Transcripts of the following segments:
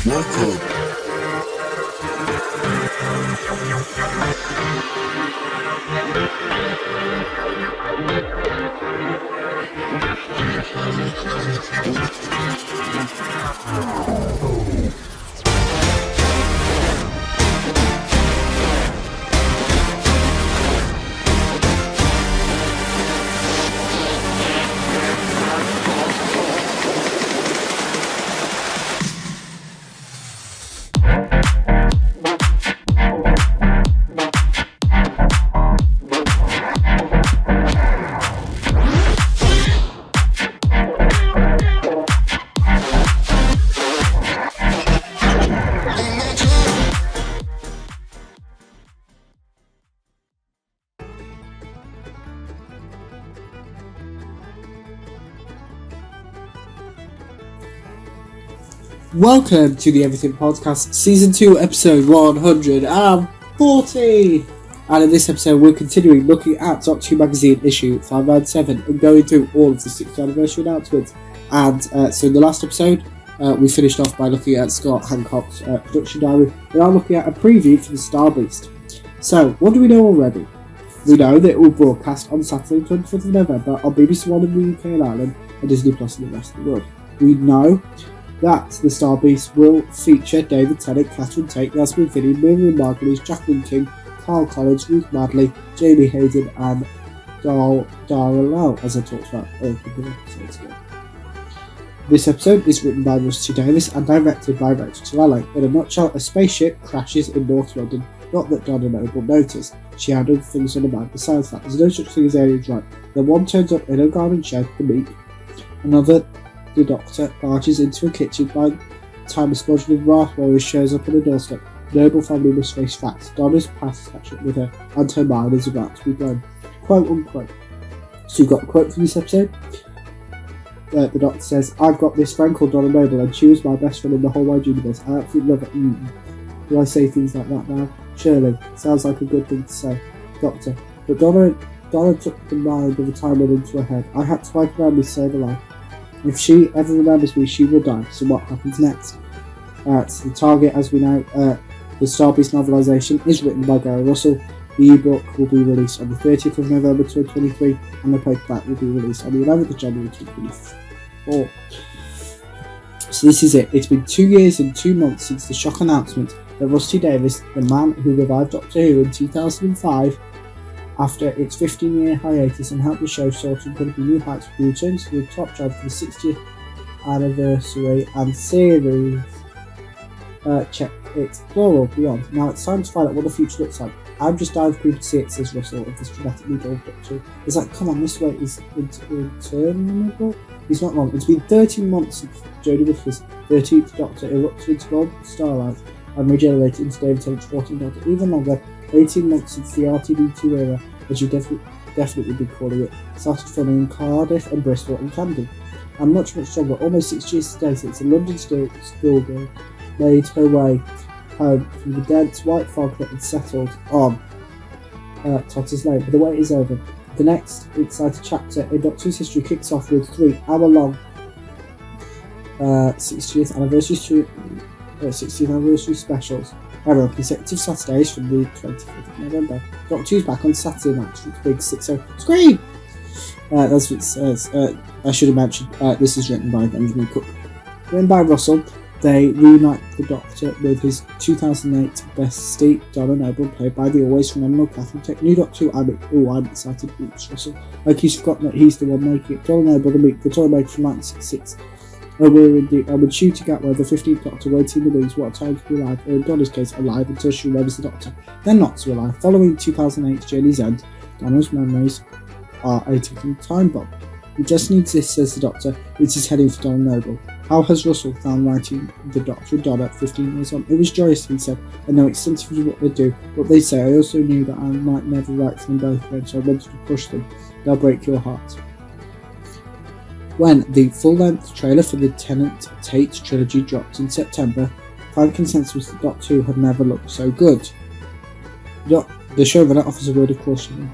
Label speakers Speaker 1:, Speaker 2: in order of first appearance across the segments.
Speaker 1: Welcome.
Speaker 2: Welcome to the Everything Podcast, Season 2, Episode 140! And in this episode, we're continuing looking at Doctor Who Magazine issue 597 and going through all of the 6th anniversary announcements. And so in the last episode, we finished off by looking at Scott Hancock's production diary. We're now looking at a preview for the Star Beast. So, what do we know already? We know that it will broadcast on Saturday, 25th of November on BBC One in the UK and Ireland and Disney Plus in the rest of the world. We know that the Star Beast will feature David Tennant, Catherine Tate, Yasmin Finney, Miriam Margolyes, Jacqueline King, Carl Collins, Ruth Madley, Jamie Hayden and Dara Lau, as I talked about a couple of episodes ago. This episode is written by Rusty Davis and directed by Rachel Talalay. In a nutshell, a spaceship crashes in North London. Not that Donna Noble noticed. She had other things on her mind besides that. There's no such thing as aliens, right? Then one turns up in a garden shed, the meek. Another, the Doctor, barges into a kitchen. By the time a squadron of Wrath Warriors shows up on the doorstep, the Noble family must face facts. Donna's past catch up with her, and her mind is about to be blown. Quote unquote. So you got a quote from this episode. The Doctor says, "I've got this friend called Donna Noble, and she was my best friend in the whole wide universe. I absolutely love it." Do I say things like that now? Surely. Sounds like a good thing to say. Doctor. But Donna took the mind of a time went into her head. I had to wipe around me to save her life. If she ever remembers me, she will die. So what happens next? So the target, as we know, the Star Beast novelisation is written by Gary Russell. The ebook will be released on the 30th of November 2023, and the paperback will be released on the 11th of January 2024. So this is it. It's been 2 years and 2 months since the shock announcement that Rusty Davis, the man who revived Doctor Who in 2005, after its 15-year hiatus and helped the show soar to incredibly new heights, will return to the top job for the 60th anniversary and series. Check it, plural, beyond. Now it's time to find out what the future looks like. I'm just dying for people to see it, says Russell, of this dramatic new Doctor Who. It's like, come on, this way is interminable. He's not wrong. It's been 13 months since Jodie Whittaker's 13th Doctor erupted into gold starlight and regenerated into David Tennant's 14th Doctor. Even longer, 18 months since the RTD2 era, as you definitely be calling it, started filming in Cardiff and Bristol and Camden. And much stronger, almost 6 years today since a London schoolgirl made her way home from the dense white fog that had settled on Totter's Lane. But the wait is over. The next exciting chapter in Doctor Who's history kicks off with 3 hour-long 60th anniversary specials on consecutive Saturdays from the 25th of November. Doctor Who's back on Saturday nights with the big 6-0 screen! That's what it says. I should have mentioned, this is written by Benjamin Cook. Written by Russell, they reunite the Doctor with his 2008 bestie, Donna Noble, played by the always phenomenal Catherine Tate. New Doctor Who, I'm excited. Oops, Russell. Like he's forgotten that he's the one making it. Donna Noble, the toy maker from 1966. And we're indeed, and with shooting at where the 15th Doctor waiting in the wings, what a time to be alive, or in Donna's case, alive until she remembers the Doctor, then not so alive. Following 2008's Journey's End, Donna's memories are a ticking time bomb. He just needs this, says the Doctor. It is heading for Donna Noble. How has Russell found writing the Doctor and Donna 15 years on? It was joyous, he said. I know extensively what they do, what they say. I also knew that I might never write for them both again, so I wanted to push them. They'll break your heart. When the full-length trailer for the Tennant-Tate trilogy dropped in September, fan consensus was that Doctor Who had never looked so good. The showrunner offers a word of caution.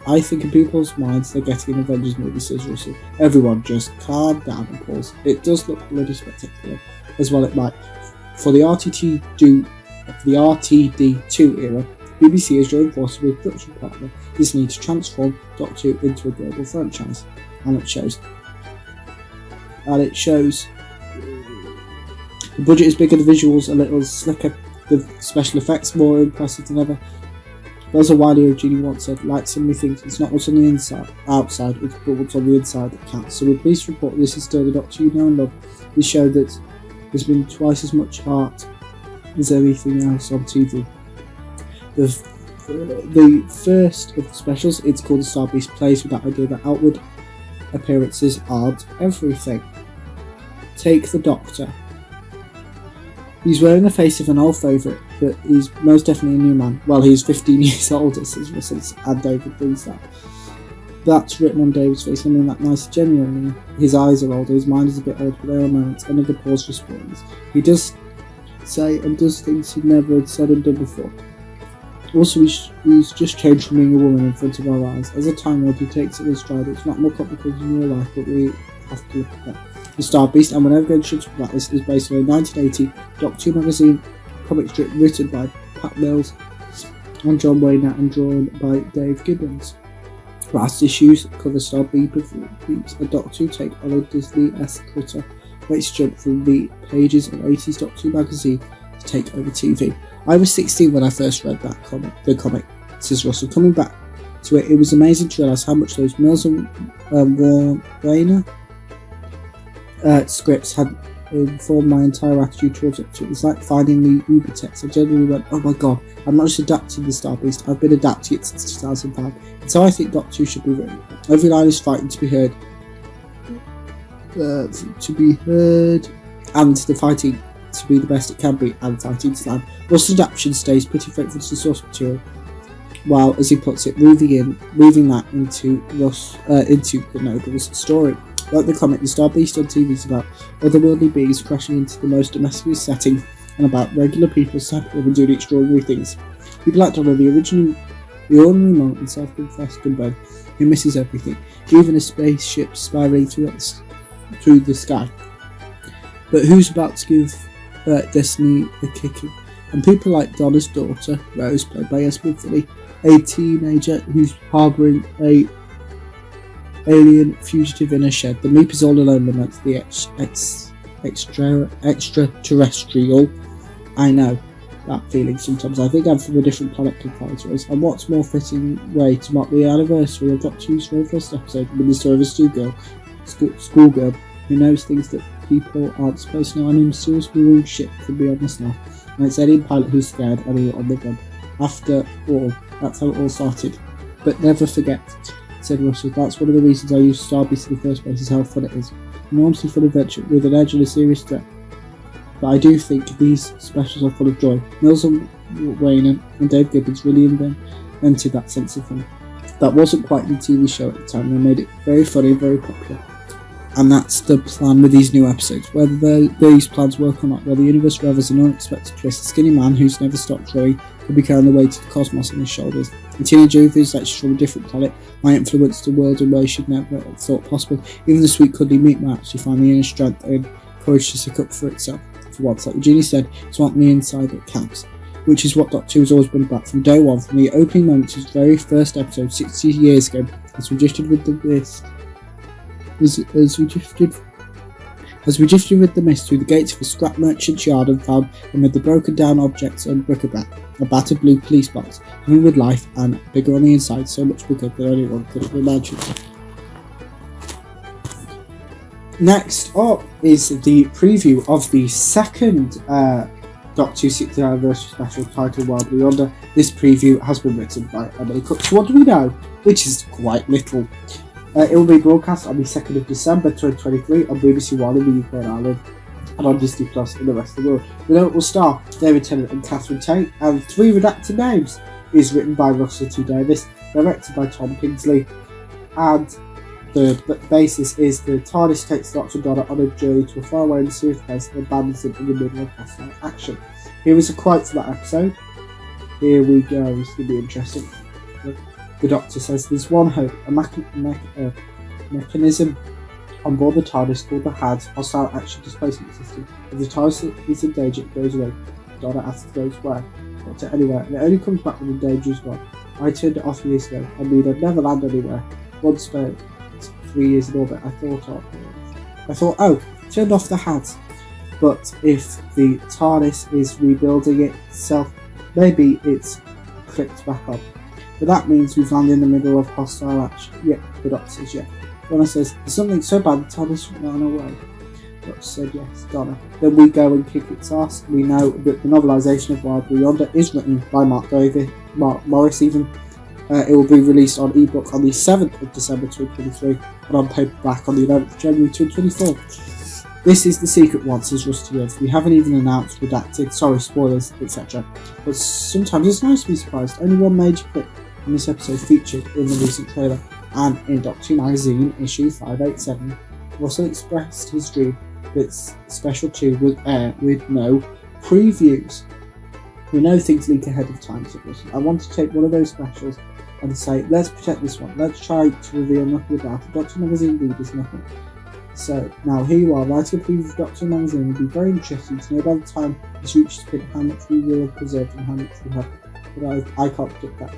Speaker 2: I think in people's minds they're getting an Avengers movie, says Russell. Everyone just calm down and pause. It does look bloody spectacular, as well it might. For the RTD2 era, BBC has joined forces with production partner Disney to transform Doctor Who into a global franchise, and it shows. The budget is bigger, the visuals a little slicker, the special effects more impressive than ever. Buzz Wiley of Genie once said, like so many things, it's not what's on the outside, it's what's on the inside that counts. So we're pleased to report this is still the Doctor you know and love. This show that there's been twice as much heart as anything else on TV. The first of the specials, it's called The Star Beast, plays with that idea that outward appearances aren't everything. Take the Doctor. He's wearing the face of an old favourite, but he's most definitely a new man. Well, he's 15 years older, says Russell, and David brings that. That's written on David's face, I mean that nice, genuinely. His eyes are older, his mind is a bit old, but there are moments. Another pause responds. He does say and does things he never had said and done before. Also, he's just changed from being a woman in front of our eyes. As a Time Lord, he takes it in stride. It's not more complicated in real life, but we have to look at that. The Star Beast, and we're never going to shut up about this, is based on a 1980 Doctor Who magazine comic strip written by Pat Mills and John Wayner and drawn by Dave Gibbons. Last issues cover Star Beast a Doctor Who take on a Disney-esque cutter. Let's jump from the pages of 80s Doctor Who magazine to take over TV. I was 16 when I first read the comic, says Russell. Coming back to it, it was amazing to realise how much those Mills and Wayner scripts had informed my entire attitude towards it. It was like finding the Uber text. I genuinely went, oh my god, I'm not just adapting the Star Beast, I've been adapting it since 2005. And so I think Doctor Who should be written. Every line is fighting to be heard, and the fighting to be the best it can be, and fighting to land. Russell's adaptation stays pretty faithful to the source material, while, as he puts it, weaving that into the Noble's story. Like the comic, the Star Beast on TV is about otherworldly beings crashing into the most domestic setting and about regular people stepping up and doing extraordinary things. People like Donna, the ordinary monk and self-confessed Dumbo, who misses everything, even a spaceship spiraling through the sky. But who's about to give Destiny a kicking? And people like Donna's daughter, Rose, played by Esme Philly, a teenager who's harbouring a alien fugitive in a shed. The Meep is all alone amongst the extraterrestrial. I know that feeling sometimes. I think I'm from a different planet compared to us. And what's more fitting way to mark the anniversary of Doctor Who's very first episode with the story of a schoolgirl who knows things that people aren't supposed to know, and a mysterious moving ship could be on the snuff. And it's alien pilot who's scared and he's on the run. After all, that's how it all started. But never forget, said Russell, that's one of the reasons I use Star Beast in the first place, is how fun it is. Enormously fun adventure with an edge and a serious threat. But I do think these specials are full of joy. Mills and Wayne and Dave Gibbons really invented that sense of fun. That wasn't quite the TV show at the time. They made it very funny and very popular. And that's the plan with these new episodes. Whether these plans work or not, where the universe revels an unexpected twist, a skinny man who's never stopped growing could be carrying the weight of the cosmos on his shoulders. A teenager who's actually from a different planet might influence the world in ways she'd never have thought possible. Even the sweet cuddly meat might actually find the inner strength and courage to stick up for itself. For once, like Eugenie said, it's what the inside that counts. Which is what Doctor Who has always been about from day one, from the opening moments of his very first episode 60 years ago, as we drifted with the mist. As we drifted with the mist through the gates of a scrap merchant's yard and found amid the broken down objects and bric-a-brac a battered blue police box, humming with life and bigger on the inside, so much bigger than anyone could have imagined. Next up is the preview of the second Doctor Who 60th anniversary special titled Yonder. This preview has been written by Emily Cook. So what do we know? Which is quite little. It will be broadcast on the 2nd of December 2023 on BBC One in the UK and Ireland, and on Disney Plus in the rest of the world. We know it will star David Tennant and Catherine Tate, and 3 redacted names. It is written by Russell T Davies, directed by Tom Kingsley, and the basis is the TARDIS takes Doctor and Donna on a journey to a faraway and mysterious place and abandons them in the middle of hostile action. Here is a quote from that episode. Here we go, it's going to be interesting. The Doctor says, there's one hope, a mechanism On board the TARDIS called the HADS, Hostile Action Displacement System. If the TARDIS is in danger, it goes away. Donna asks those where. Not to anywhere, and it only comes back when the danger is gone. I turned it off years ago. I mean, I'd never land anywhere. Once spent 3 years in orbit, I thought, oh, turned off the HADS. But if the TARDIS is rebuilding itself, maybe it's clicked back on. But that means we've landed in the middle of hostile action. Yeah, the Doctor says yeah. Donna says, there's something so bad the TARDIS ran away. Doctor said yes, Donna. Then we go and kick its ass. We know that the novelisation of Wild Blue Yonder is written by Mark Morris even. It will be released on ebook on the 7th of December 2023 and on paperback on the 11th of January 2024. This is the secret one, says Rusty Earth. We haven't even announced redacted, sorry, spoilers, etc. But sometimes it's nice to be surprised. Only one major clip in this episode featured in the recent trailer, and in Doctor Who Magazine issue 587, Russell expressed his dream that Special 2 would air with no previews. We know things leak ahead of time, said Russell. I want to take one of those specials and say, let's protect this one. Let's try to reveal nothing about it. Doctor Who Magazine readers nothing. So now here you are, writing a preview of Doctor Who Magazine. It would be very interesting to know by the time this reaches print how much we will have preserved and how much we have. But I can't predict that.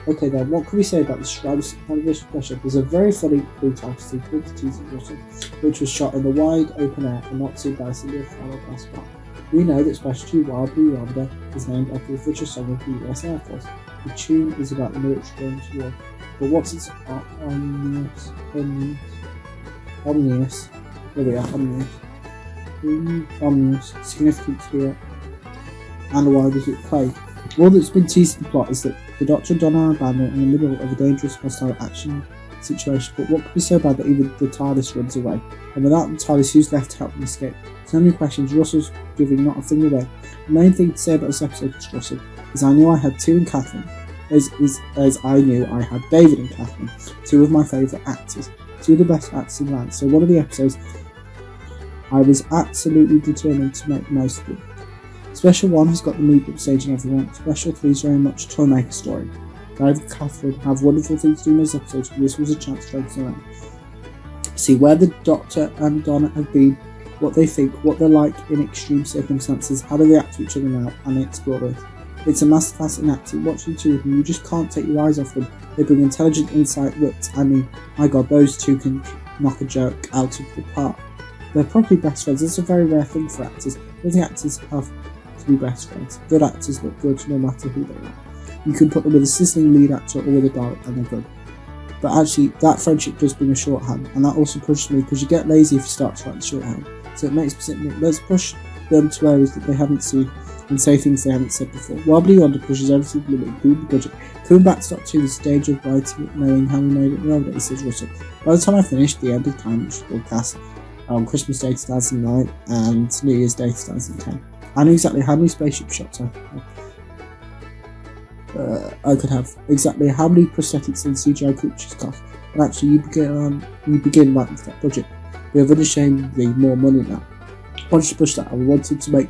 Speaker 2: Okay then, what can we say about the Shroud's Anniversary special? There's a very funny blue title sequence teasing Russell, which was shot in the wide open air and not seen by a single fellow glass bar. We know that Special 2 Wild Blue Yonder is named after the official song of the US Air Force. The tune is about the military going to war. But what's its omnious significance here, and why does it play? All that's been teased in the plot is that the Doctor and Donna are abandoned in the middle of a dangerous hostile action situation, but what could be so bad that even the TARDIS runs away? And without the TARDIS, who's left to help them escape? So many questions, Russell's giving not a thing away. The main thing to say about this episode, Russell, is I knew I had two in Catherine, as I knew I had David and Catherine, two of my favourite actors, two of the best actors in land. So one of the episodes, I was absolutely determined to make the most of it. Special 1 has got the mood up staging everyone. Special 3 is very much a toymaker story. David and Catherine have wonderful things to do in this episode, so this was a chance to focus on them. See where the Doctor and Donna have been, what they think, what they're like in extreme circumstances, how they react to each other now, and explore it. It's a masterclass in acting. Watching two of them, you just can't take your eyes off them. They bring intelligent insight, wit. I mean, my god, those two can knock a joke out of the park. They're probably best friends. It's a very rare thing for actors. All the actors have to be best friends. Good actors look good no matter who they are. You can put them with a sizzling lead actor or with a direct and they're good. But actually, that friendship does bring a shorthand, and that also pushes me because you get lazy if you start to write the shorthand. So it makes me think, let's push them to areas that they haven't seen and say things they haven't said before. Wild Blue Yonder pushes everything to the limit, including the budget. Coming back to Doctor 2, the stage of writing it, knowing how we made it around it, says Russell. By the time I finished, the end of time, which was broadcast on Christmas Day 2009 and New Year's Day 2010, I knew exactly how many spaceship shots I could have, exactly how many prosthetics and CGI creatures cost. And actually, you begin right with that budget. We have unashamedly more money now. Once you push that, I wanted to make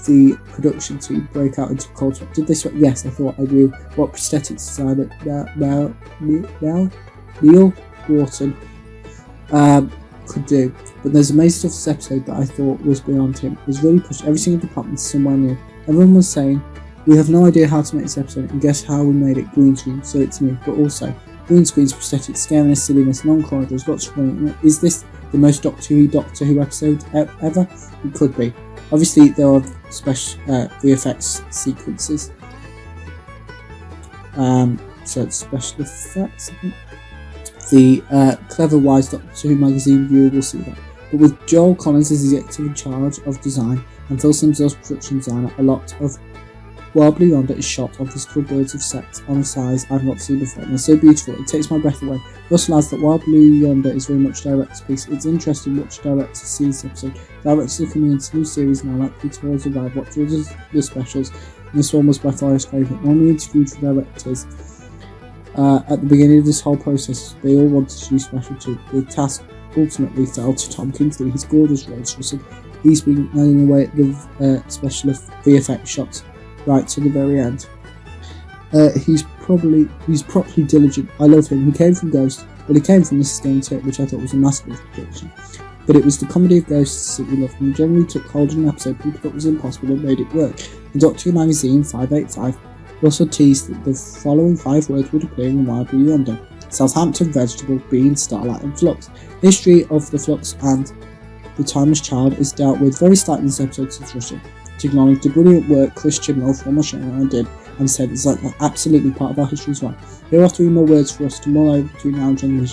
Speaker 2: the production team break out into culture. Did this work? Yes, I thought I knew what prosthetics designer Neil Wharton could do. But there's amazing stuff this episode that I thought was beyond him. He's really pushed every single department somewhere new. Everyone was saying, we have no idea how to make this episode, and guess how we made it green screen, so it's new. But also, green screens, prosthetics, scariness, silliness, non-corridors, lots of running. Is this the most Doctor Who episode ever? It could be. Obviously, there are special VFX sequences. So it's special effects, I think. The clever, wise Doctor Who magazine viewer will see that. But with Joel Collins as executive in charge of design and Phil Sims as production designer, a lot of Wild Blue Yonder is shot on physical birds of set on a size I've not seen before, and they're so beautiful, it takes my breath away. Russell adds that Wild Blue Yonder is very much a director's piece. It's interesting which directors see this episode. Directors are coming into new series now, likely to always arrive, watch all the specials, and this one was by far his favourite. When we interviewed the directors at the beginning of this whole process, they all wanted to do Special 2. The task ultimately fell to Tom Kingsley. His gorgeous voice, Russell. He's been nagging away at the special VFX shots right to the very end. He's properly diligent. I love him. He came from Ghost, Well, it came from Mrs. Game Tip, which I thought was a masterful prediction. But it was the comedy of ghosts that we loved and generally took hold in an episode people thought was impossible and made it work. In Doctor Who magazine 585, Russell teased that the following 5 words would appear in Yonder: Southampton, vegetable, bean, starlight and flux. The history of the flux and the timeless child is dealt with very slightly in this episode since Russell to acknowledge the brilliant work Chris Chibnall, former showrunner, did and said it's like absolutely part of our history as well. Here are 3 more words for us to mull over between now and January.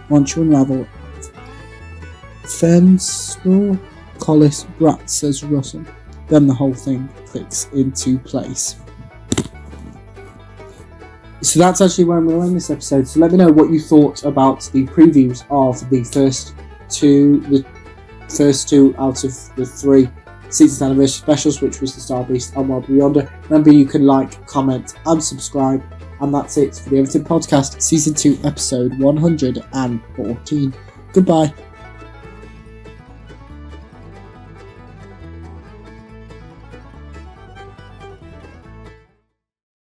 Speaker 2: Once you unravel Fernspur, Collis, Brat, says Russell. Then the whole thing clicks into place. So that's actually where I'm going to end this episode. So let me know what you thought about the previews of the first two out of the 3 60th anniversary specials, which was the Star Beast and Wild Yonder. Remember, you can like, comment and subscribe. And that's it for the Everything Podcast, Season 2, Episode 114. Goodbye.